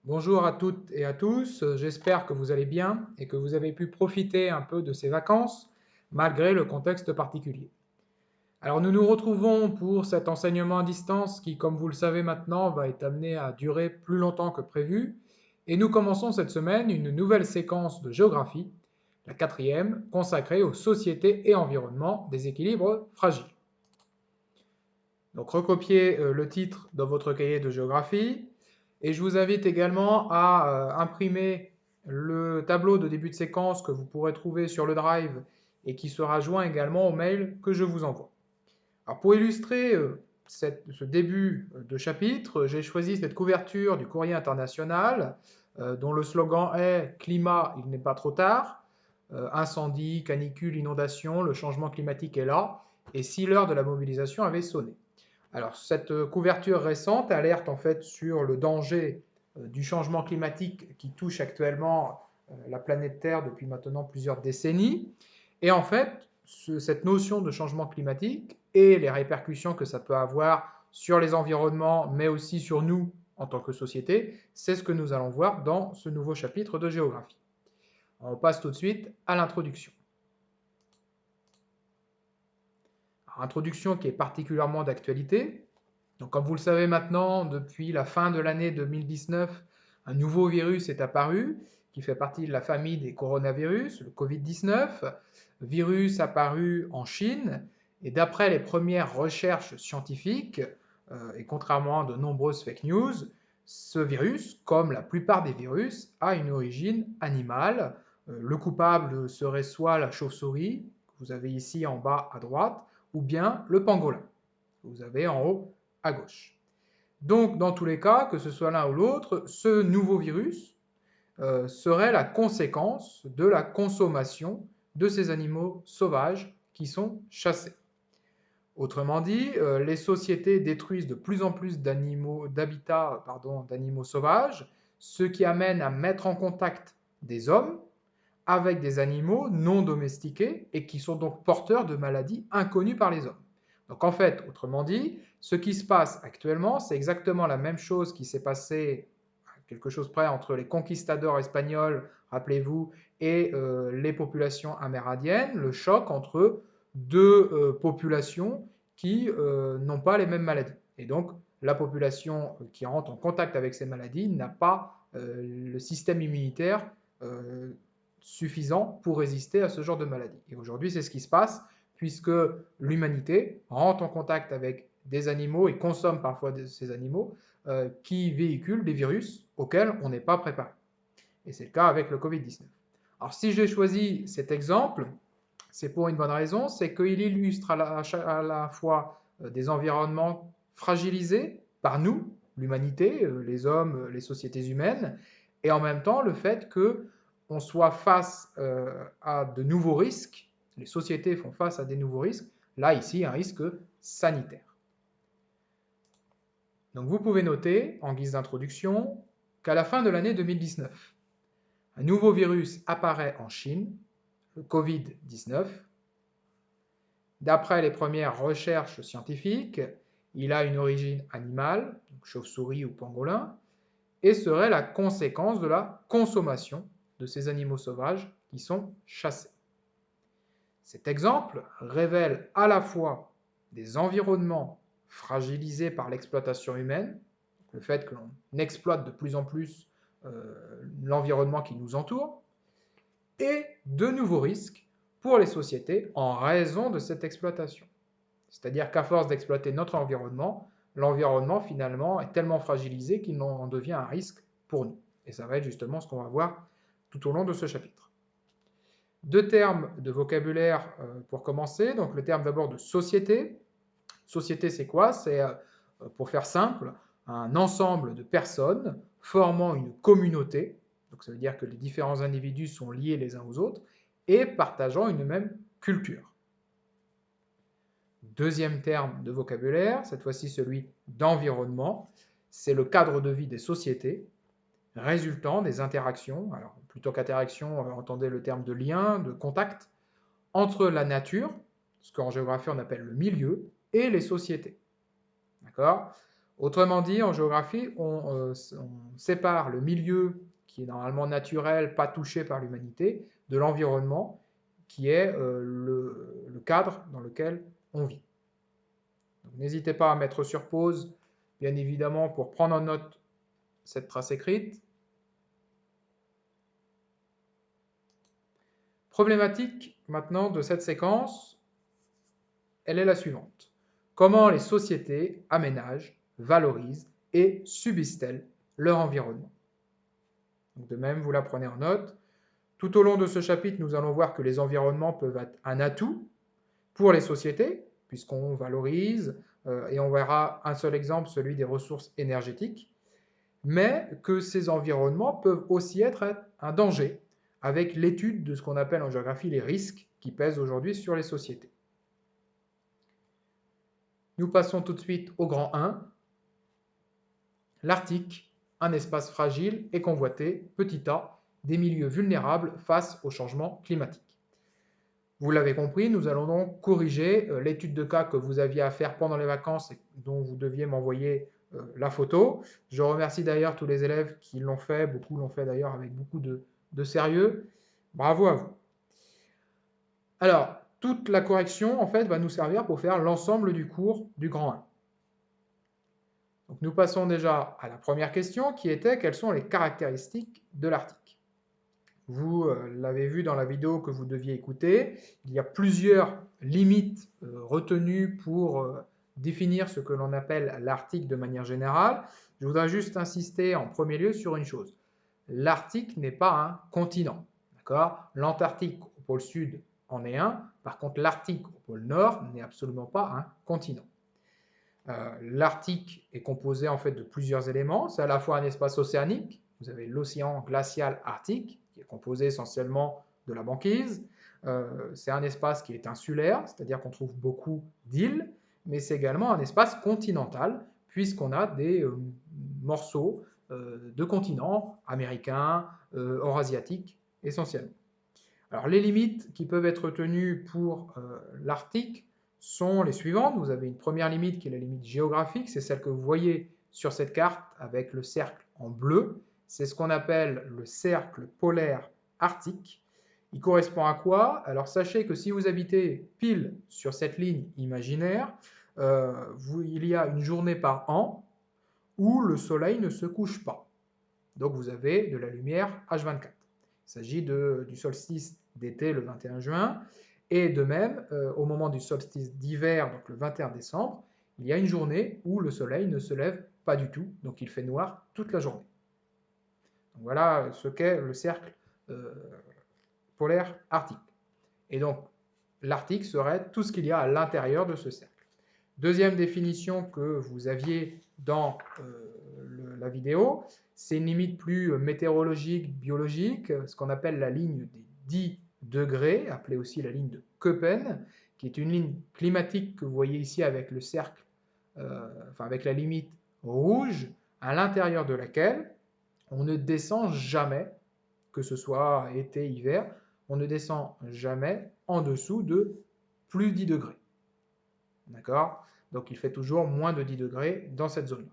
Bonjour à toutes et à tous, j'espère que vous allez bien et que vous avez pu profiter un peu de ces vacances malgré le contexte particulier. Alors nous nous retrouvons pour cet enseignement à distance qui, comme vous le savez maintenant, va être amené à durer plus longtemps que prévu et nous commençons cette semaine une nouvelle séquence de géographie, la quatrième, consacrée aux sociétés et environnements des équilibres fragiles. Donc recopiez le titre dans votre cahier de géographie et je vous invite également à imprimer le tableau de début de séquence que vous pourrez trouver sur le Drive et qui sera joint également au mail que je vous envoie. Alors pour illustrer ce début de chapitre, j'ai choisi cette couverture du Courrier international dont le slogan est Climat, il n'est pas trop tard. Incendie, canicule, inondation, le changement climatique est là. Et si l'heure de la mobilisation avait sonné. Alors, cette couverture récente alerte en fait sur le danger du changement climatique qui touche actuellement la planète Terre depuis maintenant plusieurs décennies. Et en fait, cette notion de changement climatique et les répercussions que ça peut avoir sur les environnements, mais aussi sur nous en tant que société, c'est ce que nous allons voir dans ce nouveau chapitre de géographie. On passe tout de suite à l'introduction. Introduction qui est particulièrement d'actualité. Donc, comme vous le savez maintenant, depuis la fin de l'année 2019, un nouveau virus est apparu qui fait partie de la famille des coronavirus, le Covid-19, virus apparu en Chine, et d'après les premières recherches scientifiques, et contrairement à de nombreuses fake news, ce virus, comme la plupart des virus, a une origine animale. Le coupable serait soit la chauve-souris, que vous avez ici en bas à droite, ou bien le pangolin, que vous avez en haut à gauche. Donc, dans tous les cas, que ce soit l'un ou l'autre, ce nouveau virus serait la conséquence de la consommation de ces animaux sauvages qui sont chassés. Autrement dit, les sociétés détruisent de plus en plus d'habitats d'animaux sauvages, ce qui amène à mettre en contact des hommes avec des animaux non domestiqués et qui sont donc porteurs de maladies inconnues par les hommes. Donc en fait, autrement dit, ce qui se passe actuellement, c'est exactement la même chose qui s'est passé à quelque chose près entre les conquistadors espagnols, rappelez-vous, et les populations amérindiennes, le choc entre deux populations qui n'ont pas les mêmes maladies. Et donc la population qui rentre en contact avec ces maladies n'a pas le système immunitaire suffisant pour résister à ce genre de maladie. Et aujourd'hui, c'est ce qui se passe, puisque l'humanité rentre en contact avec des animaux et consomme parfois ces animaux qui véhiculent des virus auxquels on n'est pas préparé. Et c'est le cas avec le Covid-19. Alors si j'ai choisi cet exemple, c'est pour une bonne raison, c'est qu'il illustre à la fois des environnements fragilisés par nous, l'humanité, les hommes, les sociétés humaines, et en même temps le fait que on soit face à de nouveaux risques, les sociétés font face à des nouveaux risques, là ici un risque sanitaire. Donc vous pouvez noter, en guise d'introduction, qu'à la fin de l'année 2019, un nouveau virus apparaît en Chine, le Covid-19. D'après les premières recherches scientifiques, il a une origine animale, chauve-souris ou pangolin, et serait la conséquence de la consommation de ces animaux sauvages qui sont chassés. Cet exemple révèle à la fois des environnements fragilisés par l'exploitation humaine, le fait que l'on exploite de plus en plus l'environnement qui nous entoure, et de nouveaux risques pour les sociétés en raison de cette exploitation. C'est-à-dire qu'à force d'exploiter notre environnement, l'environnement finalement est tellement fragilisé qu'il en devient un risque pour nous. Et ça va être justement ce qu'on va voir tout au long de ce chapitre. Deux termes de vocabulaire pour commencer. Donc le terme d'abord de société. Société, c'est quoi? C'est, pour faire simple, un ensemble de personnes formant une communauté. Donc ça veut dire que les différents individus sont liés les uns aux autres et partageant une même culture. Deuxième terme de vocabulaire, cette fois-ci celui d'environnement, c'est le cadre de vie des sociétés résultant des interactions, alors plutôt qu'interaction, entendez le terme de lien, de contact, entre la nature, ce qu'en géographie on appelle le milieu, et les sociétés. D'accord? Autrement dit, en géographie, on sépare le milieu qui est normalement naturel, pas touché par l'humanité, de l'environnement qui est le cadre dans lequel on vit. N'hésitez pas à mettre sur pause, bien évidemment, pour prendre en note cette trace écrite. Problématique maintenant de cette séquence, elle est la suivante. Comment les sociétés aménagent, valorisent et subissent-elles leur environnement? Donc de même, vous la prenez en note. Tout au long de ce chapitre, nous allons voir que les environnements peuvent être un atout pour les sociétés, puisqu'on valorise, et on verra un seul exemple, celui des ressources énergétiques, mais que ces environnements peuvent aussi être un danger, avec l'étude de ce qu'on appelle en géographie les risques qui pèsent aujourd'hui sur les sociétés. Nous passons tout de suite au grand 1. L'Arctique, un espace fragile et convoité, petit a, des milieux vulnérables face au changement climatique. Vous l'avez compris, nous allons donc corriger l'étude de cas que vous aviez à faire pendant les vacances et dont vous deviez m'envoyer la photo. Je remercie d'ailleurs tous les élèves qui l'ont fait, beaucoup l'ont fait d'ailleurs avec beaucoup de sérieux. Bravo à vous. Alors, toute la correction, en fait, va nous servir pour faire l'ensemble du cours du grand 1. Donc, nous passons déjà à la première question qui était quelles sont les caractéristiques de l'Arctique. Vous l'avez vu dans la vidéo que vous deviez écouter, il y a plusieurs limites retenues pour définir ce que l'on appelle l'Arctique de manière générale. Je voudrais juste insister en premier lieu sur une chose. L'Arctique n'est pas un continent. L'Antarctique au pôle sud en est un. Par contre, l'Arctique au pôle nord n'est absolument pas un continent. L'Arctique est composé en fait de plusieurs éléments. C'est à la fois un espace océanique. Vous avez l'océan glacial arctique, qui est composé essentiellement de la banquise. C'est un espace qui est insulaire, c'est-à-dire qu'on trouve beaucoup d'îles, mais c'est également un espace continental, puisqu'on a des morceaux de continents américains, eurasiatiques, essentiellement. Alors, les limites qui peuvent être tenues pour l'Arctique sont les suivantes. Vous avez une première limite qui est la limite géographique, c'est celle que vous voyez sur cette carte avec le cercle en bleu. C'est ce qu'on appelle le cercle polaire arctique. Il correspond à quoi? Alors sachez que si vous habitez pile sur cette ligne imaginaire, il y a une journée par an où le soleil ne se couche pas. Donc vous avez de la lumière H24. Il s'agit du solstice d'été le 21 juin. Et de même, au moment du solstice d'hiver, donc le 21 décembre, il y a une journée où le soleil ne se lève pas du tout, donc il fait noir toute la journée. Donc voilà ce qu'est le cercle polaire arctique. Et donc, l'Arctique serait tout ce qu'il y a à l'intérieur de ce cercle. Deuxième définition que vous aviez dans la vidéo, c'est une limite plus météorologique, biologique, ce qu'on appelle la ligne des 10 degrés, appelée aussi la ligne de Köppen, qui est une ligne climatique que vous voyez ici avec le cercle, avec la limite rouge, à l'intérieur de laquelle on ne descend jamais, que ce soit été, hiver, on ne descend jamais en dessous de plus 10 degrés. D'accord? Donc il fait toujours moins de 10 degrés dans cette zone.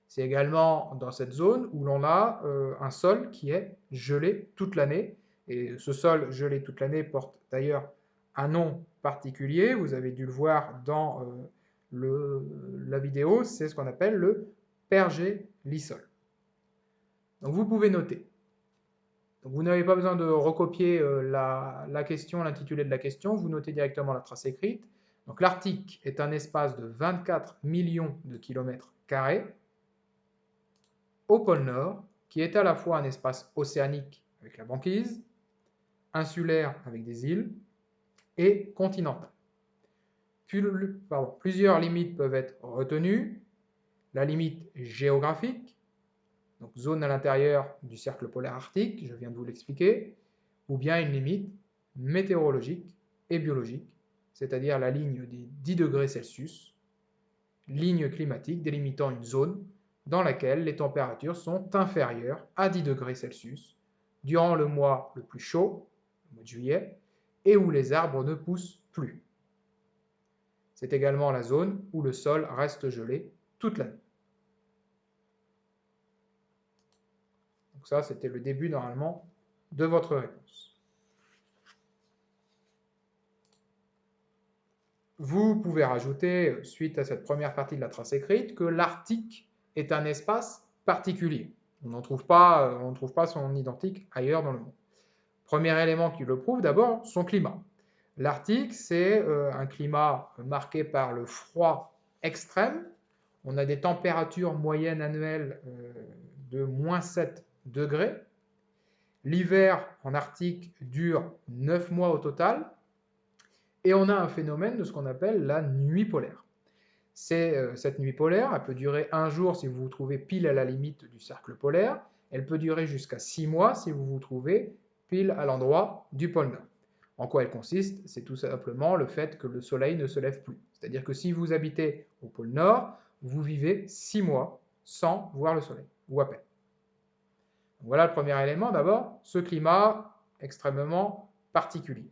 C'est également dans cette zone où l'on a un sol qui est gelé toute l'année. Et ce sol gelé toute l'année porte d'ailleurs un nom particulier. Vous avez dû le voir dans la vidéo. C'est ce qu'on appelle le pergélisol. Donc vous pouvez noter. Donc vous n'avez pas besoin de recopier la question, l'intitulé de la question. Vous notez directement la trace écrite. Donc l'Arctique est un espace de 24 millions de kilomètres carrés au pôle Nord, qui est à la fois un espace océanique avec la banquise, insulaire avec des îles, et continental. Plusieurs limites peuvent être retenues. La limite géographique, donc zone à l'intérieur du cercle polaire arctique, je viens de vous l'expliquer, ou bien une limite météorologique et biologique, c'est-à-dire la ligne des 10 degrés Celsius, ligne climatique délimitant une zone dans laquelle les températures sont inférieures à 10 degrés Celsius durant le mois le plus chaud, le mois de juillet, et où les arbres ne poussent plus. C'est également la zone où le sol reste gelé toute l'année. Donc ça, c'était le début normalement de votre réponse. Vous pouvez rajouter, suite à cette première partie de la trace écrite, que l'Arctique est un espace particulier. On ne trouve pas son identique ailleurs dans le monde. Premier élément qui le prouve, d'abord, son climat. L'Arctique, c'est un climat marqué par le froid extrême. On a des températures moyennes annuelles de moins 7 degrés. L'hiver en Arctique dure 9 mois au total. Et on a un phénomène de ce qu'on appelle la nuit polaire. Cette nuit polaire, elle peut durer un jour si vous vous trouvez pile à la limite du cercle polaire. Elle peut durer jusqu'à 6 mois si vous vous trouvez pile à l'endroit du pôle Nord. En quoi elle consiste? C'est tout simplement le fait que le soleil ne se lève plus. C'est-à-dire que si vous habitez au pôle Nord, vous vivez 6 mois sans voir le soleil, ou à peine. Voilà le premier élément. D'abord, ce climat extrêmement particulier.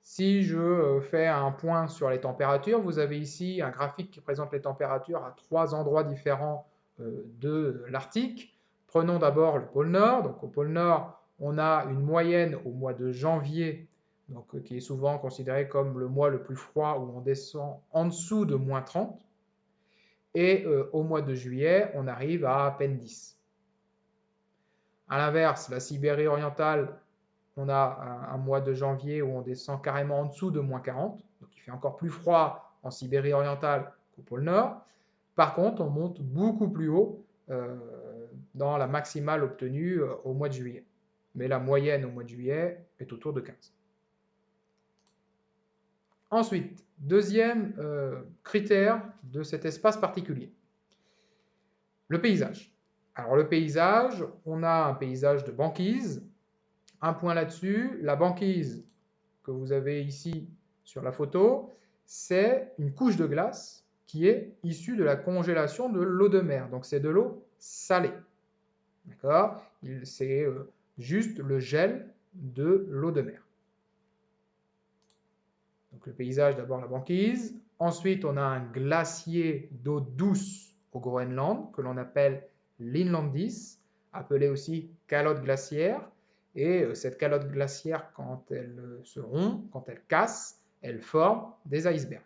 Si je fais un point sur les températures, vous avez ici un graphique qui présente les températures à 3 endroits différents de l'Arctique. Prenons d'abord le pôle Nord. Donc au pôle Nord, on a une moyenne au mois de janvier, donc, qui est souvent considéré comme le mois le plus froid où on descend en dessous de moins 30. Et au mois de juillet, on arrive à peine 10. A l'inverse, la Sibérie orientale, on a un mois de janvier où on descend carrément en dessous de moins 40, donc il fait encore plus froid en Sibérie orientale qu'au pôle Nord. Par contre, on monte beaucoup plus haut dans la maximale obtenue au mois de juillet. Mais la moyenne au mois de juillet est autour de 15. Ensuite, deuxième critère de cet espace particulier, le paysage. Alors le paysage, on a un paysage de banquise. Un point là-dessus, la banquise que vous avez ici sur la photo, c'est une couche de glace qui est issue de la congélation de l'eau de mer. Donc c'est de l'eau salée. D'accord? C'est juste le gel de l'eau de mer. Donc le paysage, d'abord la banquise. Ensuite, on a un glacier d'eau douce au Groenland que l'on appelle l'Inlandis, appelé aussi calotte glaciaire. Et cette calotte glaciaire, quand elle se rompt, quand elle casse, elle forme des icebergs.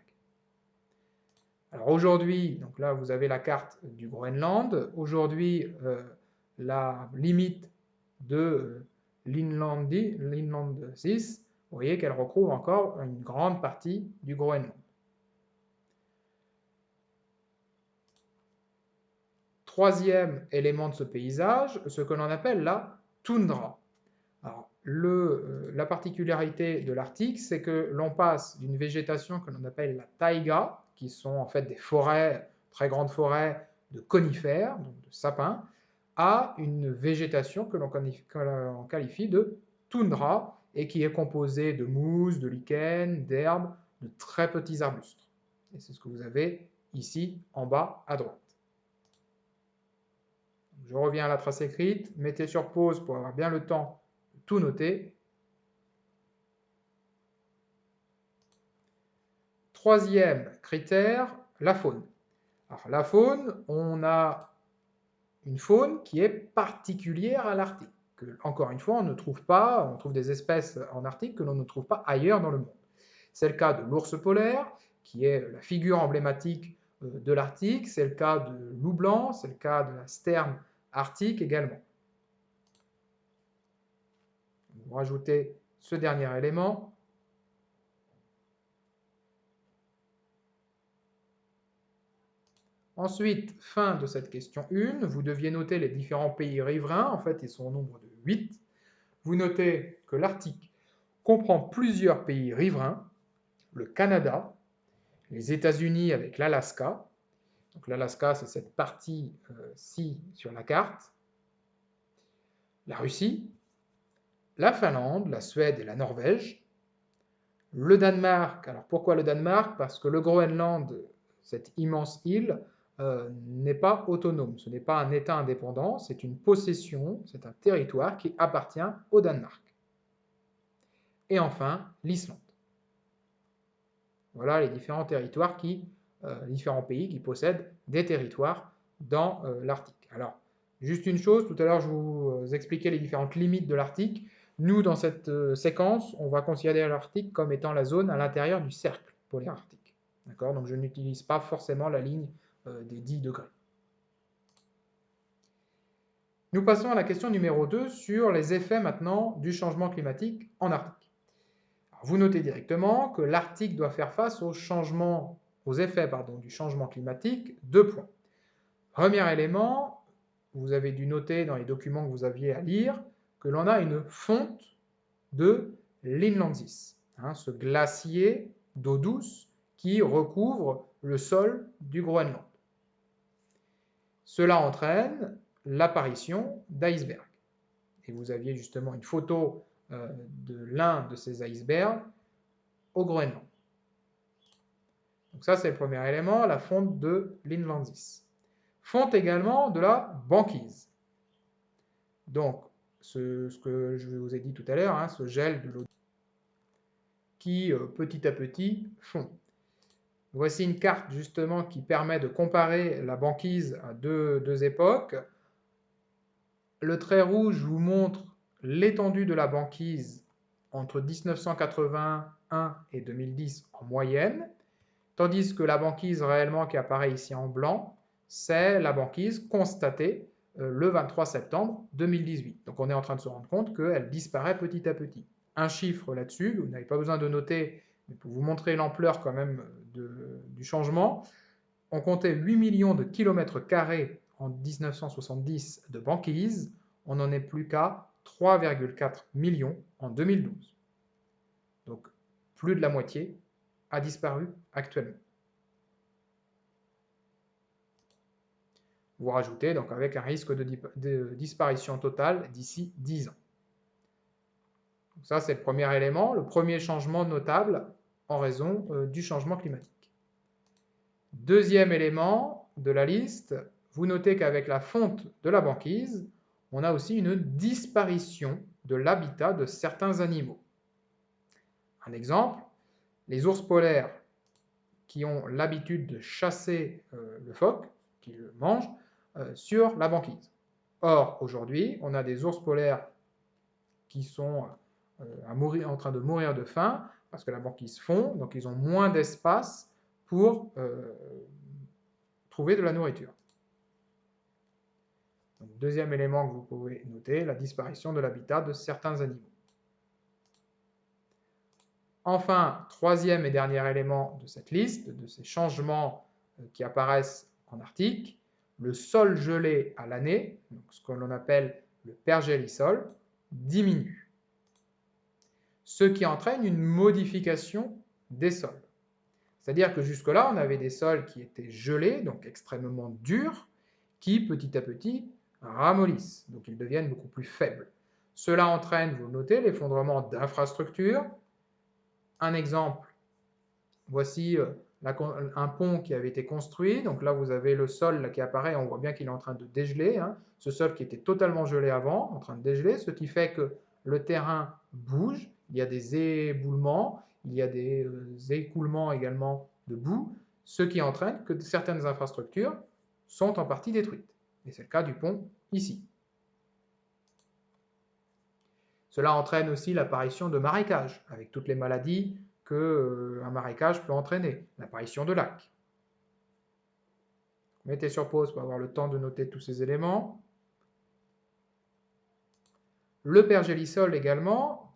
Alors aujourd'hui, donc là vous avez la carte du Groenland. Aujourd'hui, la limite de l'Inlandsis, vous voyez qu'elle recouvre encore une grande partie du Groenland. Troisième élément de ce paysage, ce que l'on appelle la toundra. Alors, la particularité de l'Arctique, c'est que l'on passe d'une végétation que l'on appelle la taïga, qui sont en fait des forêts, très grandes forêts de conifères, donc de sapins, à une végétation que l'on qualifie de toundra, et qui est composée de mousse, de lichens, d'herbes, de très petits arbustes. Et c'est ce que vous avez ici en bas à droite. Je reviens à la trace écrite, mettez sur pause pour avoir bien le temps de tout noter. Troisième critère, la faune. Alors la faune, on a une faune qui est particulière à l'Arctique. Encore une fois, on trouve des espèces en Arctique que l'on ne trouve pas ailleurs dans le monde. C'est le cas de l'ours polaire, qui est la figure emblématique de l'Arctique, c'est le cas de loup blanc, c'est le cas de la sterne arctique également. Vous rajoutez ce dernier élément. Ensuite, fin de cette question 1, vous deviez noter les différents pays riverains, en fait ils sont au nombre de 8. Vous notez que l'Arctique comprend plusieurs pays riverains, le Canada, les États-Unis avec l'Alaska, donc l'Alaska c'est cette partie-ci sur la carte, la Russie, la Finlande, la Suède et la Norvège, le Danemark. Alors pourquoi le Danemark? Parce que le Groenland, cette immense île, n'est pas autonome, ce n'est pas un État indépendant, c'est une possession, c'est un territoire qui appartient au Danemark. Et enfin, l'Islande. Voilà les différents territoires qui différents pays qui possèdent des territoires dans l'Arctique. Alors, juste une chose, tout à l'heure je vous expliquais les différentes limites de l'Arctique. Nous, dans cette séquence, on va considérer l'Arctique comme étant la zone à l'intérieur du cercle polaire arctique. D'accord? Donc je n'utilise pas forcément la ligne des 10 degrés. Nous passons à la question numéro 2 sur les effets maintenant du changement climatique en Arctique. Alors, vous notez directement que l'Arctique doit faire face aux effets du changement climatique. 2 points. Premier élément, vous avez dû noter dans les documents que vous aviez à lire que l'on a une fonte de l'Inlandsis, ce glacier d'eau douce qui recouvre le sol du Groenland. Cela entraîne l'apparition d'icebergs. Et vous aviez justement une photo de l'un de ces icebergs au Groenland. Donc ça, c'est le premier élément, la fonte de l'Inlandsis. Fonte également de la banquise. Donc, ce que je vous ai dit tout à l'heure, ce gel de l'eau qui, petit à petit, fond. Voici une carte justement qui permet de comparer la banquise à deux époques. Le trait rouge vous montre l'étendue de la banquise entre 1981 et 2010 en moyenne, tandis que la banquise réellement qui apparaît ici en blanc, c'est la banquise constatée le 23 septembre 2018. Donc on est en train de se rendre compte qu'elle disparaît petit à petit. Un chiffre là-dessus, vous n'avez pas besoin de noter, mais pour vous montrer l'ampleur quand même du changement, on comptait 8 millions de kilomètres carrés en 1970 de banquise, on n'en est plus qu'à 3,4 millions en 2012. Donc plus de la moitié a disparu actuellement. Vous rajoutez donc avec un risque de disparition totale d'ici 10 ans. Donc ça, c'est le premier élément, le premier changement notable en raison du changement climatique. Deuxième élément de la liste, vous notez qu'avec la fonte de la banquise, on a aussi une disparition de l'habitat de certains animaux. Un exemple, les ours polaires qui ont l'habitude de chasser le phoque, qui le mangent, sur la banquise. Or, aujourd'hui, on a des ours polaires qui sont en train de mourir de faim parce que la banquise fond, donc ils ont moins d'espace pour trouver de la nourriture. Donc, deuxième élément que vous pouvez noter, la disparition de l'habitat de certains animaux. Enfin, troisième et dernier élément de cette liste, de ces changements qui apparaissent en Arctique, le sol gelé à l'année, ce que l'on appelle le pergélisol, diminue. Ce qui entraîne une modification des sols. C'est-à-dire que jusque-là, on avait des sols qui étaient gelés, donc extrêmement durs, qui petit à petit ramollissent, donc ils deviennent beaucoup plus faibles. Cela entraîne, vous notez, l'effondrement d'infrastructures. Un exemple, voici un pont qui avait été construit, donc là vous avez le sol là, qui apparaît, on voit bien qu'il est en train de dégeler, ce sol qui était totalement gelé avant, en train de dégeler, ce qui fait que le terrain bouge, il y a des éboulements, il y a des écoulements également de boue, ce qui entraîne que certaines infrastructures sont en partie détruites. Et c'est le cas du pont ici. Cela entraîne aussi l'apparition de marécages, avec toutes les maladies qu'un marécage peut entraîner, l'apparition de lacs. Mettez sur pause pour avoir le temps de noter tous ces éléments. Le pergélisol également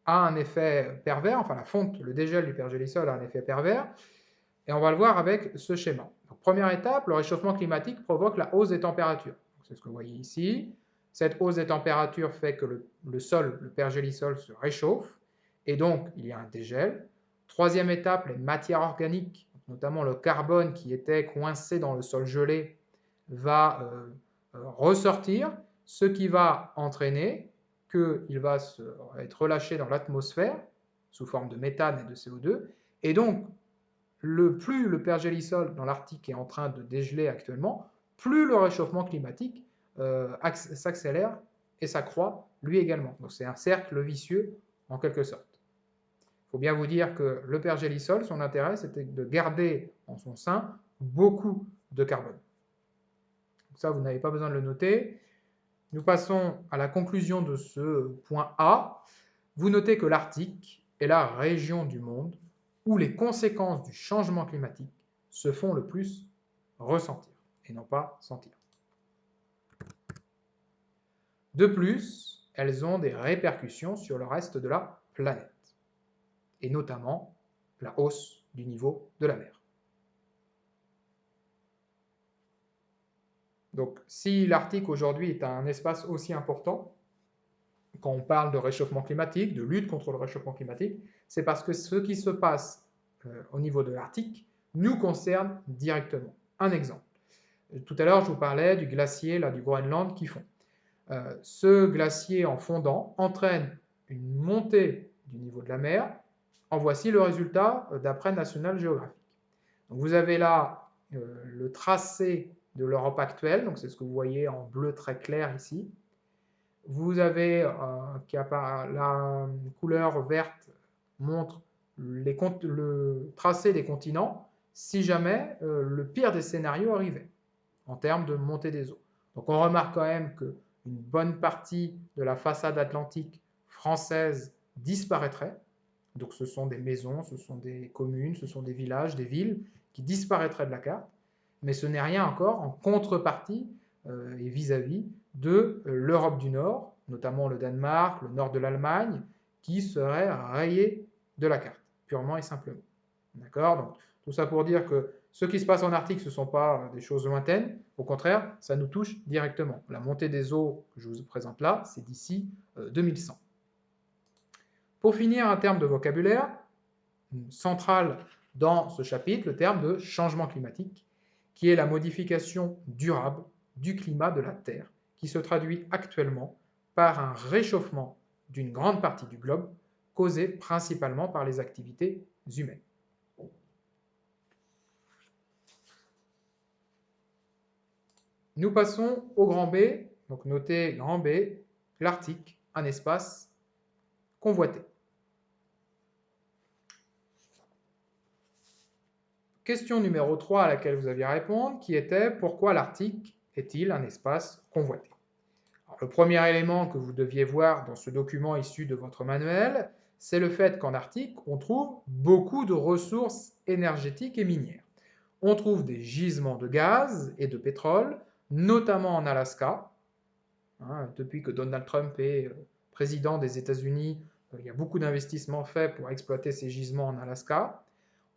a un effet pervers, enfin la fonte, le dégel du pergélisol a un effet pervers, et on va le voir avec ce schéma. Donc, première étape, le réchauffement climatique provoque la hausse des températures. C'est ce que vous voyez ici. Cette hausse des températures fait que le sol, le pergélisol, se réchauffe, et donc il y a un dégel. Troisième étape, les matières organiques, notamment le carbone qui était coincé dans le sol gelé, va ressortir, ce qui va entraîner qu'il va être relâché dans l'atmosphère sous forme de méthane et de CO2, et donc plus le pergélisol dans l'Arctique est en train de dégeler actuellement, plus le réchauffement climatique s'accélère et s'accroît lui également. Donc c'est un cercle vicieux en quelque sorte. Il faut bien vous dire que le pergélisol, son intérêt, c'était de garder en son sein beaucoup de carbone. Donc ça, vous n'avez pas besoin de le noter. Nous passons à la conclusion de ce point A. Vous notez que l'Arctique est la région du monde où les conséquences du changement climatique se font le plus ressentir et non pas sentir. De plus, elles ont des répercussions sur le reste de la planète, et notamment la hausse du niveau de la mer. Donc, si l'Arctique aujourd'hui est un espace aussi important, quand on parle de réchauffement climatique, de lutte contre le réchauffement climatique, c'est parce que ce qui se passe au niveau de l'Arctique nous concerne directement. Un exemple. Tout à l'heure, je vous parlais du glacier du Groenland qui fond. Ce glacier en fondant entraîne une montée du niveau de la mer. En voici le résultat d'après National Geographic. Donc vous avez là le tracé de l'Europe actuelle, donc c'est ce que vous voyez en bleu très clair ici. Vous avez la couleur verte montre le tracé des continents si jamais le pire des scénarios arrivait en termes de montée des eaux. Donc on remarque quand même qu'une bonne partie de la façade atlantique française disparaîtrait. Donc ce sont des maisons, ce sont des communes, ce sont des villages, des villes qui disparaîtraient de la carte. Mais ce n'est rien encore en contrepartie et vis-à-vis de l'Europe du Nord, notamment le Danemark, le nord de l'Allemagne, qui seraient rayés de la carte, purement et simplement. D'accord? Donc tout ça pour dire que ce qui se passe en Arctique, ce ne sont pas des choses lointaines. Au contraire, ça nous touche directement. La montée des eaux que je vous présente là, c'est d'ici 2100. Pour finir, un terme de vocabulaire central dans ce chapitre, le terme de changement climatique, qui est la modification durable du climat de la Terre, qui se traduit actuellement par un réchauffement d'une grande partie du globe, causé principalement par les activités humaines. Nous passons au grand B, donc notez grand B, l'Arctique, un espace convoité. Question numéro 3 à laquelle vous aviez à répondre, qui était pourquoi l'Arctique est-il un espace convoité? Alors, le premier élément que vous deviez voir dans ce document issu de votre manuel, c'est le fait qu'en Arctique, on trouve beaucoup de ressources énergétiques et minières. On trouve des gisements de gaz et de pétrole, notamment en Alaska. Depuis que Donald Trump est président des États-Unis, il y a beaucoup d'investissements faits pour exploiter ces gisements en Alaska.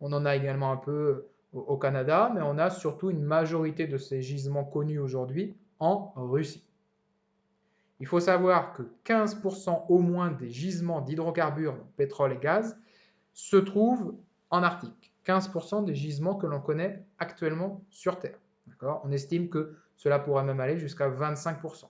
On en a également un peu au Canada, mais on a surtout une majorité de ces gisements connus aujourd'hui en Russie. Il faut savoir que 15% au moins des gisements d'hydrocarbures, pétrole et gaz, se trouvent en Arctique. 15% des gisements que l'on connaît actuellement sur Terre. On estime que cela pourrait même aller jusqu'à 25%.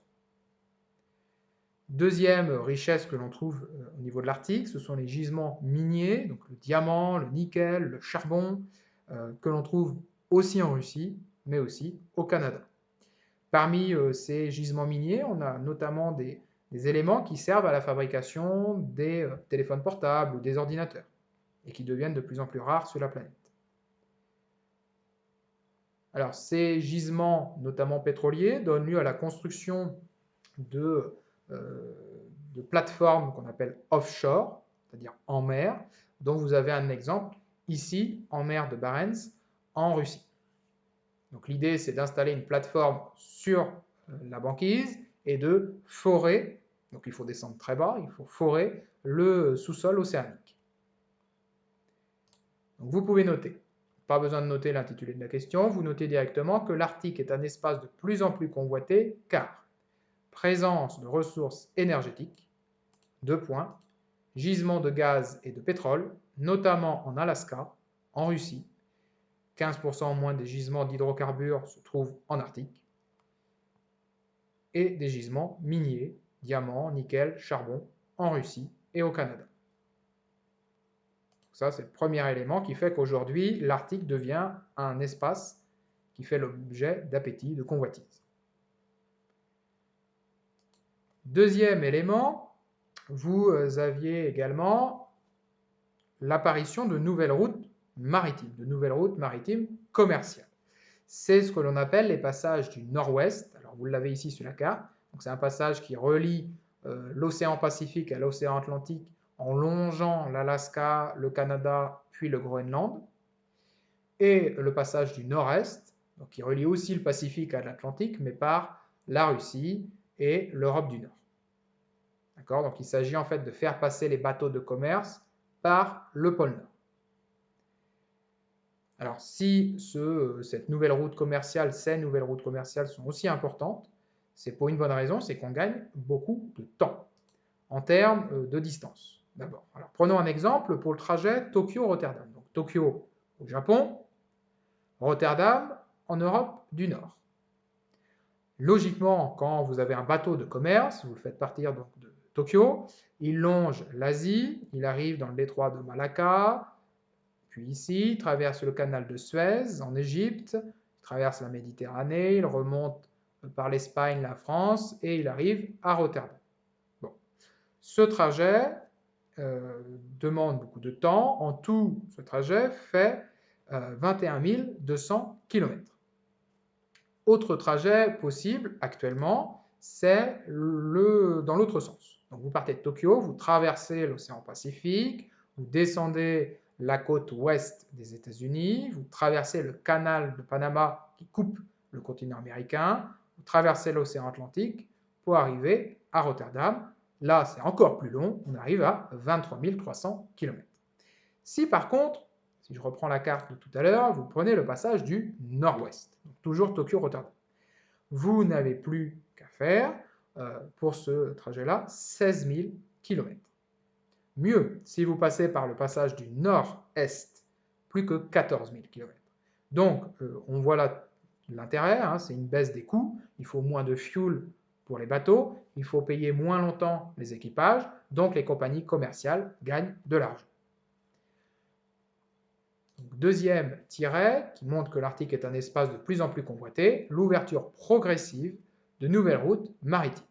Deuxième richesse que l'on trouve au niveau de l'Arctique, ce sont les gisements miniers, donc le diamant, le nickel, le charbon, que l'on trouve aussi en Russie, mais aussi au Canada. Parmi ces gisements miniers, on a notamment des éléments qui servent à la fabrication des téléphones portables ou des ordinateurs, et qui deviennent de plus en plus rares sur la planète. Alors, ces gisements, notamment pétroliers, donnent lieu à la construction de plateformes qu'on appelle offshore, c'est-à-dire en mer, dont vous avez un exemple ici, en mer de Barents, en Russie. Donc l'idée, c'est d'installer une plateforme sur la banquise et de forer, donc il faut descendre très bas, il faut forer le sous-sol océanique. Donc vous pouvez noter, pas besoin de noter l'intitulé de la question, vous notez directement que l'Arctique est un espace de plus en plus convoité car présence de ressources énergétiques, 2 points, gisements de gaz et de pétrole, notamment en Alaska, en Russie, 15% en moins des gisements d'hydrocarbures se trouvent en Arctique, et des gisements miniers, diamants, nickel, charbon, en Russie et au Canada. Ça, c'est le premier élément qui fait qu'aujourd'hui, l'Arctique devient un espace qui fait l'objet d'appétit, de convoitise. Deuxième élément, vous aviez également l'apparition de nouvelles routes maritimes commerciales. C'est ce que l'on appelle les passages du Nord-Ouest. Alors vous l'avez ici sur la carte. C'est un passage qui relie l'océan Pacifique à l'océan Atlantique en longeant l'Alaska, le Canada, puis le Groenland. Et le passage du Nord-Est, qui relie aussi le Pacifique à l'Atlantique, mais par la Russie et l'Europe du Nord. D'accord ? Donc il s'agit en fait de faire passer les bateaux de commerce par le pôle Nord. Alors si ces nouvelles routes commerciales sont aussi importantes, c'est pour une bonne raison, c'est qu'on gagne beaucoup de temps en termes de distance. D'abord, alors prenons un exemple pour le trajet Tokyo-Rotterdam. Donc Tokyo au Japon, Rotterdam en Europe du Nord. Logiquement, quand vous avez un bateau de commerce, vous le faites partir donc de Tokyo, il longe l'Asie, il arrive dans le détroit de Malacca, puis ici, il traverse le canal de Suez en Égypte, il traverse la Méditerranée, il remonte par l'Espagne, la France, et il arrive à Rotterdam. Bon. Ce trajet demande beaucoup de temps. En tout, ce trajet fait 21 200 km. Autre trajet possible actuellement, c'est dans l'autre sens. Donc vous partez de Tokyo, vous traversez l'océan Pacifique, vous descendez la côte ouest des États-Unis, vous traversez le canal de Panama qui coupe le continent américain, vous traversez l'océan Atlantique pour arriver à Rotterdam. Là, c'est encore plus long, on arrive à 23 300 km. Si par contre, si je reprends la carte de tout à l'heure, vous prenez le passage du nord-ouest, toujours Tokyo-Rotterdam. Vous n'avez plus qu'à faire, pour ce trajet-là, 16 000 km. Mieux, si vous passez par le passage du nord-est, plus que 14 000 km. Donc, on voit là l'intérêt, c'est une baisse des coûts, il faut moins de fuel pour les bateaux, il faut payer moins longtemps les équipages, donc les compagnies commerciales gagnent de l'argent. Deuxième tiret, qui montre que l'Arctique est un espace de plus en plus convoité, l'ouverture progressive de nouvelles routes maritimes,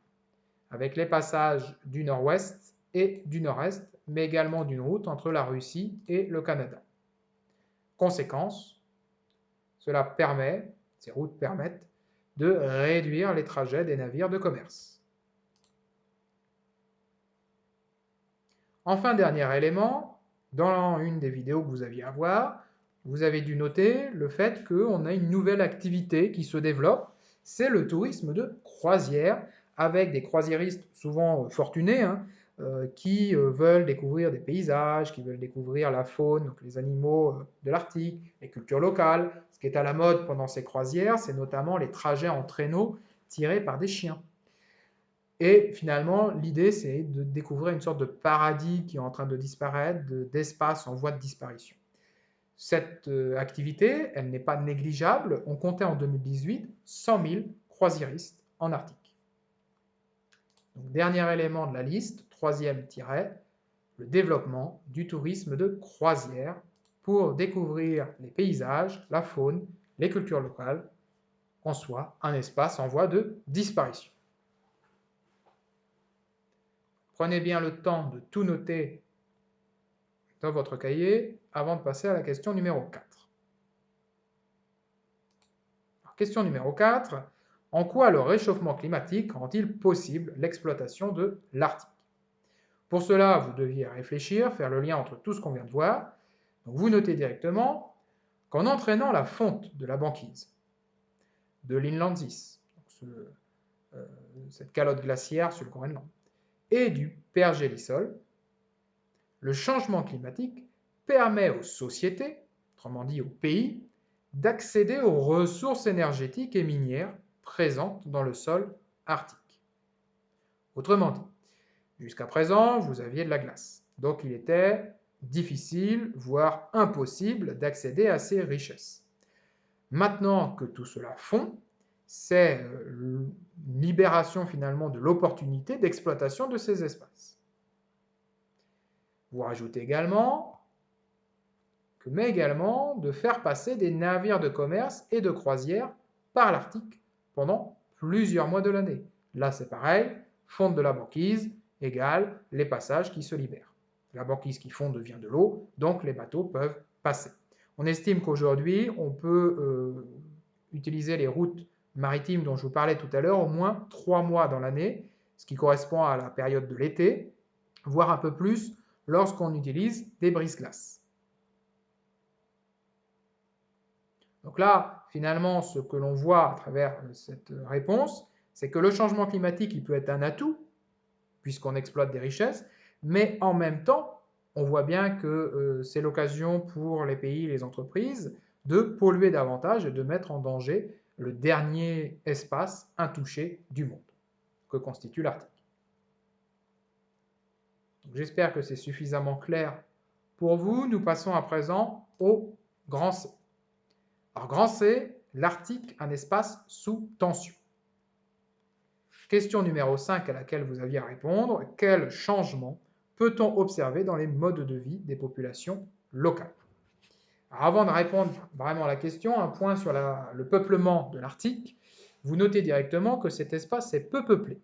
avec les passages du nord-ouest et du nord-est, mais également d'une route entre la Russie et le Canada. Conséquence, ces routes permettent de réduire les trajets des navires de commerce. Enfin, dernier élément, dans une des vidéos que vous aviez à voir, vous avez dû noter le fait qu'on a une nouvelle activité qui se développe, c'est le tourisme de croisière, avec des croisiéristes souvent fortunés, qui veulent découvrir des paysages, qui veulent découvrir la faune, donc les animaux de l'Arctique, les cultures locales. Ce qui est à la mode pendant ces croisières, c'est notamment les trajets en traîneau tirés par des chiens. Et finalement, l'idée, c'est de découvrir une sorte de paradis qui est en train de disparaître, d'espace en voie de disparition. Cette activité, elle n'est pas négligeable. On comptait en 2018 100 000 croisiéristes en Arctique. Donc, dernier élément de la liste, troisième tiret, le développement du tourisme de croisière pour découvrir les paysages, la faune, les cultures locales, en soi un espace en voie de disparition. Prenez bien le temps de tout noter dans votre cahier avant de passer à la question numéro 4. Alors, question numéro 4. En quoi le réchauffement climatique rend-il possible l'exploitation de l'Arctique? Pour cela, vous deviez réfléchir, faire le lien entre tout ce qu'on vient de voir. Donc, vous notez directement qu'en entraînant la fonte de la banquise, de l'inland ice, cette calotte glaciaire sur le Groenland, et du pergélisol, le changement climatique permet aux sociétés, autrement dit aux pays, d'accéder aux ressources énergétiques et minières présentes dans le sol arctique. Autrement dit, jusqu'à présent, vous aviez de la glace, donc il était difficile, voire impossible, d'accéder à ces richesses. Maintenant que tout cela fond, c'est une libération finalement de l'opportunité d'exploitation de ces espaces. Vous rajoutez également de faire passer des navires de commerce et de croisière par l'Arctique pendant plusieurs mois de l'année. Là, c'est pareil, fonte de la banquise égale les passages qui se libèrent. la banquise qui fond devient de l'eau, donc les bateaux peuvent passer. On estime qu'aujourd'hui, on peut utiliser les routes maritimes dont je vous parlais tout à l'heure au moins 3 mois dans l'année, ce qui correspond à la période de l'été, voire un peu plus lorsqu'on utilise des brise-glaces. Donc là, finalement, ce que l'on voit à travers cette réponse, c'est que le changement climatique, il peut être un atout, puisqu'on exploite des richesses, mais en même temps, on voit bien que c'est l'occasion pour les pays et les entreprises de polluer davantage et de mettre en danger le dernier espace intouché du monde, que constitue l'Arctique. J'espère que c'est suffisamment clair pour vous. Nous passons à présent au grand C. Alors, grand C, l'Arctique, un espace sous tension. Question numéro 5 à laquelle vous aviez à répondre. Quel changement peut-on observer dans les modes de vie des populations locales? Alors, avant de répondre vraiment à la question, un point sur le peuplement de l'Arctique. Vous notez directement que cet espace est peu peuplé.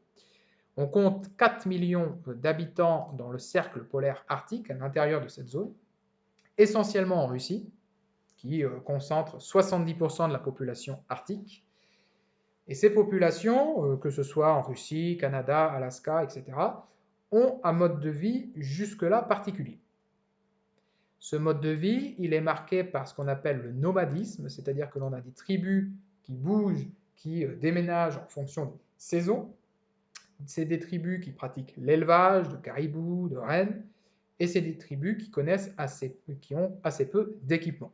On compte 4 millions d'habitants dans le cercle polaire arctique, à l'intérieur de cette zone, essentiellement en Russie, qui concentre 70% de la population arctique. Et ces populations, que ce soit en Russie, Canada, Alaska, etc., ont un mode de vie jusque-là particulier. Ce mode de vie, il est marqué par ce qu'on appelle le nomadisme, c'est-à-dire que l'on a des tribus qui bougent, qui déménagent en fonction des saisons. C'est des tribus qui pratiquent l'élevage de caribous, de rennes, et c'est des tribus qui ont assez peu d'équipement.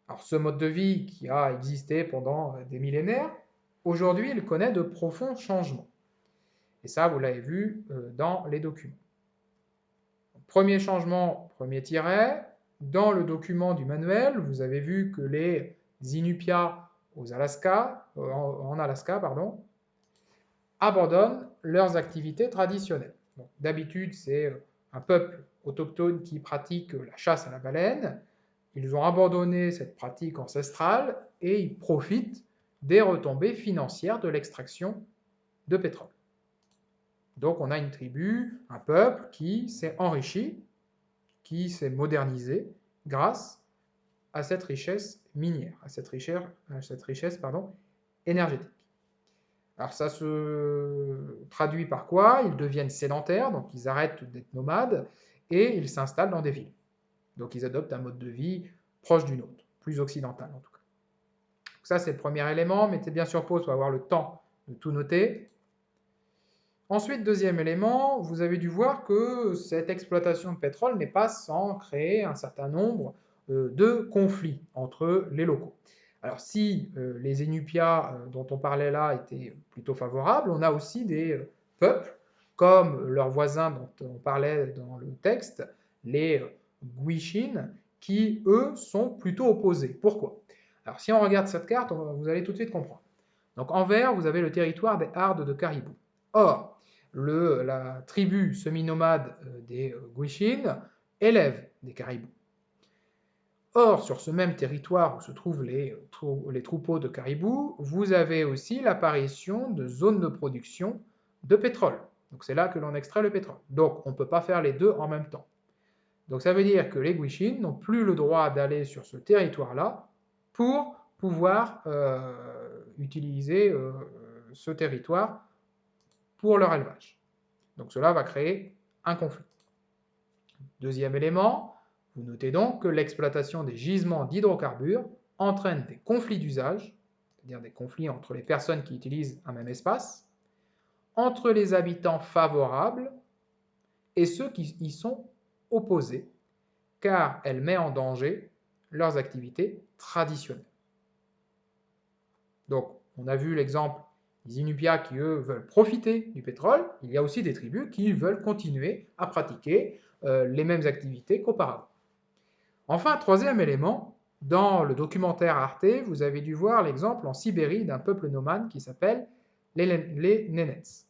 Alors ce mode de vie qui a existé pendant des millénaires, aujourd'hui il connaît de profonds changements. Et ça, vous l'avez vu dans les documents. Premier changement, premier tiret, dans le document du manuel, vous avez vu que les Inupiats en Alaska, abandonnent leurs activités traditionnelles. D'habitude, c'est un peuple autochtone qui pratique la chasse à la baleine. Ils ont abandonné cette pratique ancestrale et ils profitent des retombées financières de l'extraction de pétrole. Donc on a une tribu, un peuple qui s'est enrichi, qui s'est modernisé grâce à cette richesse minière, à cette richesse énergétique. Alors ça se traduit par quoi? Ils deviennent sédentaires, donc ils arrêtent d'être nomades et ils s'installent dans des villes. Donc ils adoptent un mode de vie proche du nôtre, plus occidental en tout cas. Donc ça c'est le premier élément, mettez bien sur pause pour avoir le temps de tout noter. Ensuite, deuxième élément, vous avez dû voir que cette exploitation de pétrole n'est pas sans créer un certain nombre de conflits entre les locaux. Alors si les Inupiats dont on parlait là étaient plutôt favorables, on a aussi des peuples, comme leurs voisins dont on parlait dans le texte, les Gwich'in, qui eux sont plutôt opposés. Pourquoi? Alors si on regarde cette carte, vous allez tout de suite comprendre. Donc en vert, vous avez le territoire des hardes de caribou. Or, la tribu semi-nomade des Gwich'in élève des caribous. Or, sur ce même territoire où se trouvent les troupeaux de caribous, vous avez aussi l'apparition de zones de production de pétrole. Donc c'est là que l'on extrait le pétrole. Donc on ne peut pas faire les deux en même temps. Donc ça veut dire que les Gwich'in n'ont plus le droit d'aller sur ce territoire-là pour pouvoir utiliser ce territoire pour leur élevage. Donc cela va créer un conflit. Deuxième élément, vous notez donc que l'exploitation des gisements d'hydrocarbures entraîne des conflits d'usage, c'est-à-dire des conflits entre les personnes qui utilisent un même espace, entre les habitants favorables et ceux qui y sont opposés, car elle met en danger leurs activités traditionnelles. Donc, on a vu l'exemple des Inupiats qui, eux, veulent profiter du pétrole. Il y a aussi des tribus qui veulent continuer à pratiquer les mêmes activités qu'auparavant. Enfin, troisième élément, dans le documentaire Arte, vous avez dû voir l'exemple en Sibérie d'un peuple nomade qui s'appelle les Nenets.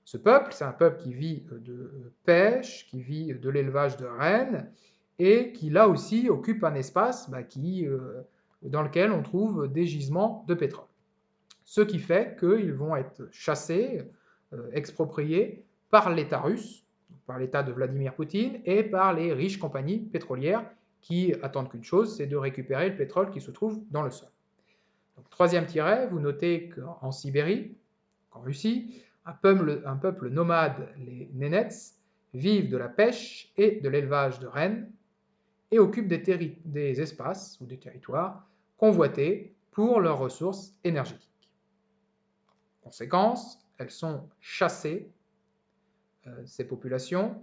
Ce peuple, c'est un peuple qui vit de pêche, qui vit de l'élevage de rennes, et qui là aussi occupe un espace dans lequel on trouve des gisements de pétrole. Ce qui fait qu'ils vont être chassés, expropriés par l'État russe, par l'État de Vladimir Poutine, et par les riches compagnies pétrolières qui attendent qu'une chose, c'est de récupérer le pétrole qui se trouve dans le sol. Donc, troisième tiret, vous notez qu'en Sibérie, en Russie, un peuple nomade, les Nénets, vivent de la pêche et de l'élevage de rennes et occupent des espaces ou des territoires convoités pour leurs ressources énergétiques. Conséquence, elles sont chassées, ces populations,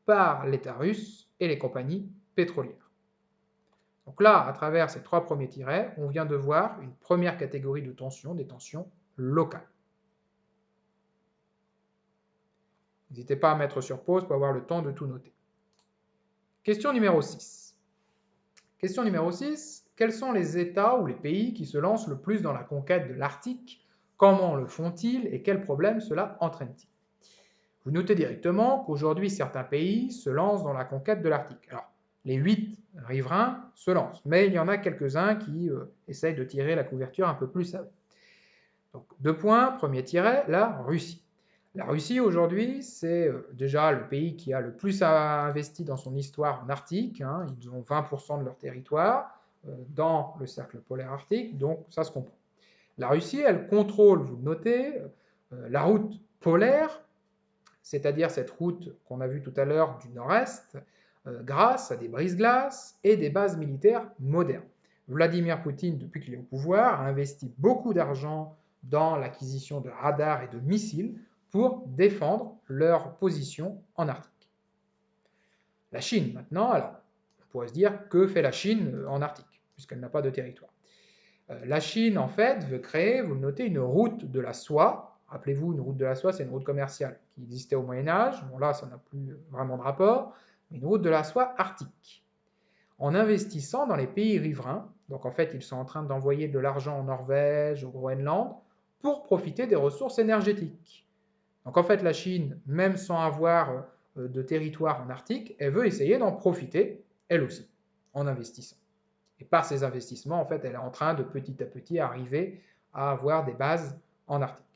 par l'État russe et les compagnies pétrolières. Donc là, à travers ces trois premiers tirets, on vient de voir une première catégorie de tensions, des tensions locales. N'hésitez pas à mettre sur pause pour avoir le temps de tout noter. Question numéro 6. Question numéro 6. Quels sont les États ou les pays qui se lancent le plus dans la conquête de l'Arctique? Comment le font-ils et quels problèmes cela entraîne-t-il? Vous notez directement qu'aujourd'hui, certains pays se lancent dans la conquête de l'Arctique. Alors, les 8 riverains se lancent, mais il y en a quelques-uns qui essayent de tirer la couverture un peu plus à eux. Donc, 2 points, premier tiret, la Russie. La Russie, aujourd'hui, c'est déjà le pays qui a le plus investi dans son histoire en Arctique. Hein, ils ont 20% de leur territoire dans le cercle polaire arctique, donc ça se comprend. La Russie, elle contrôle, vous le notez, la route polaire, c'est-à-dire cette route qu'on a vue tout à l'heure du nord-est, grâce à des brise-glaces et des bases militaires modernes. Vladimir Poutine, depuis qu'il est au pouvoir, a investi beaucoup d'argent dans l'acquisition de radars et de missiles pour défendre leur position en Arctique. La Chine, maintenant, alors, on pourrait se dire, que fait la Chine en Arctique, puisqu'elle n'a pas de territoire? La Chine, en fait, veut créer, vous le notez, une route de la soie. Rappelez-vous, une route de la soie, c'est une route commerciale qui existait au Moyen-Âge. Bon, là, ça n'a plus vraiment de rapport. Mais une route de la soie arctique. En investissant dans les pays riverains, donc en fait, ils sont en train d'envoyer de l'argent en Norvège, au Groenland, pour profiter des ressources énergétiques. Donc en fait, la Chine, même sans avoir de territoire en Arctique, elle veut essayer d'en profiter, elle aussi, en investissant. Et par ces investissements, en fait, elle est en train de petit à petit arriver à avoir des bases en Arctique.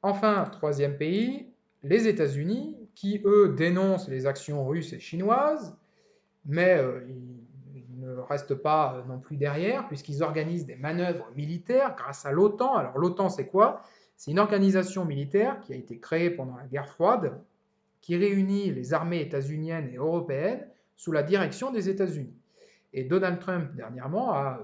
Enfin, troisième pays, les États-Unis, qui eux dénoncent les actions russes et chinoises, mais ils ne restent pas non plus derrière, puisqu'ils organisent des manœuvres militaires grâce à l'OTAN. Alors l'OTAN, c'est quoi? C'est une organisation militaire qui a été créée pendant la guerre froide, qui réunit les armées états-uniennes et européennes sous la direction des États-Unis. Et Donald Trump, dernièrement, a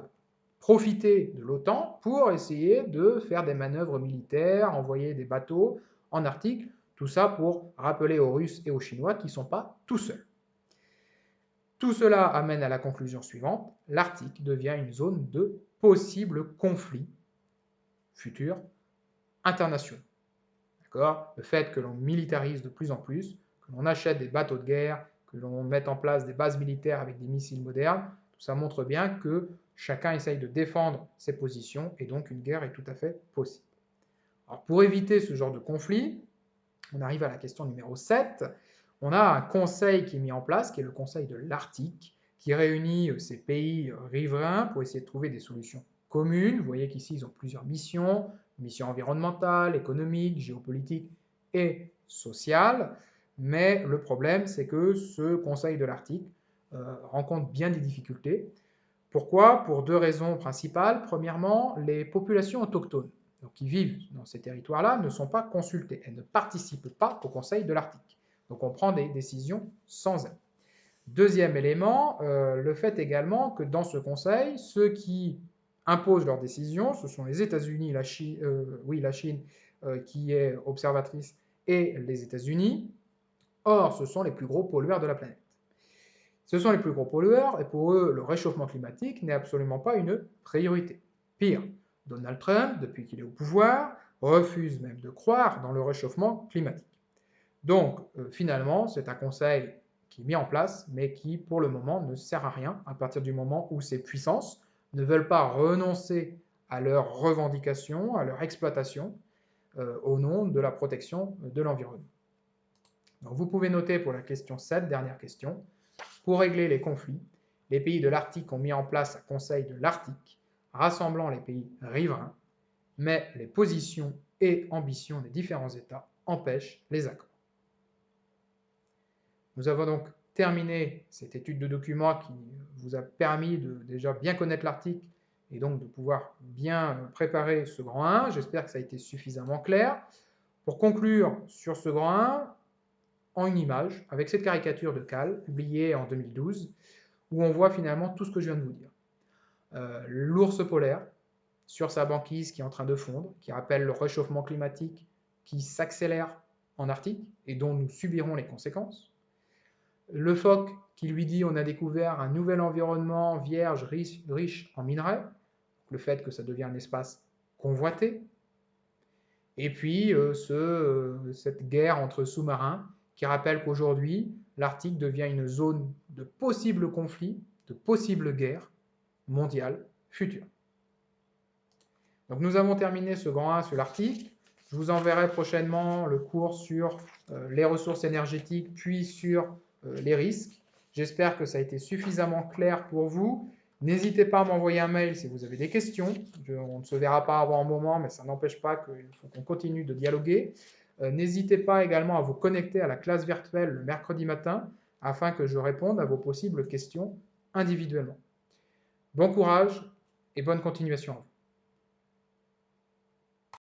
profité de l'OTAN pour essayer de faire des manœuvres militaires, envoyer des bateaux en Arctique, tout ça pour rappeler aux Russes et aux Chinois qu'ils ne sont pas tout seuls. Tout cela amène à la conclusion suivante, l'Arctique devient une zone de possibles conflits futurs internationaux. D'accord ? Le fait que l'on militarise de plus en plus, que l'on achète des bateaux de guerre, que l'on mette en place des bases militaires avec des missiles modernes, tout ça montre bien que chacun essaye de défendre ses positions et donc une guerre est tout à fait possible. Alors pour éviter ce genre de conflit, on arrive à la question numéro 7. On a un conseil qui est mis en place, qui est le conseil de l'Arctique, qui réunit ces pays riverains pour essayer de trouver des solutions communes. Vous voyez qu'ici, ils ont plusieurs missions, missions environnementales, économiques, géopolitiques et sociales. Mais le problème, c'est que ce conseil de l'Arctique rencontre bien des difficultés. Pourquoi? Pour 2 raisons principales. Premièrement, les populations autochtones, donc qui vivent dans ces territoires-là, ne sont pas consultées. Elles ne participent pas au Conseil de l'Arctique. Donc on prend des décisions sans elles. Deuxième élément, le fait également que dans ce Conseil, ceux qui imposent leurs décisions, ce sont les États-Unis, la Chine qui est observatrice, et les États-Unis. Or, ce sont les plus gros pollueurs de la planète. Ce sont les plus gros pollueurs et pour eux, le réchauffement climatique n'est absolument pas une priorité. Pire, Donald Trump, depuis qu'il est au pouvoir, refuse même de croire dans le réchauffement climatique. Donc, finalement, c'est un conseil qui est mis en place, mais qui, pour le moment, ne sert à rien à partir du moment où ces puissances ne veulent pas renoncer à leurs revendications, à leur exploitation, au nom de la protection de l'environnement. Donc, vous pouvez noter pour la question 7, dernière question, pour régler les conflits, les pays de l'Arctique ont mis en place un conseil de l'Arctique, rassemblant les pays riverains, mais les positions et ambitions des différents États empêchent les accords. Nous avons donc terminé cette étude de document qui vous a permis de déjà bien connaître l'article et donc de pouvoir bien préparer ce grand 1. J'espère que ça a été suffisamment clair. Pour conclure sur ce grand 1, en une image, avec cette caricature de Cal, publiée en 2012, où on voit finalement tout ce que je viens de vous dire. L'ours polaire, sur sa banquise qui est en train de fondre, qui rappelle le réchauffement climatique qui s'accélère en Arctique et dont nous subirons les conséquences. Le phoque qui lui dit on a découvert un nouvel environnement vierge, riche en minerais, le fait que ça devient un espace convoité. Et puis cette guerre entre sous-marins qui rappelle qu'aujourd'hui, l'Arctique devient une zone de possibles conflits, de possibles guerres mondiales futures. Donc nous avons terminé ce grand 1 sur l'Arctique. Je vous enverrai prochainement le cours sur les ressources énergétiques, puis sur les risques. J'espère que ça a été suffisamment clair pour vous. N'hésitez pas à m'envoyer un mail si vous avez des questions. On ne se verra pas avant un moment, mais ça n'empêche pas qu'il faut qu'on continue de dialoguer. N'hésitez pas également à vous connecter à la classe virtuelle le mercredi matin afin que je réponde à vos possibles questions individuellement. Bon courage et bonne continuation à vous.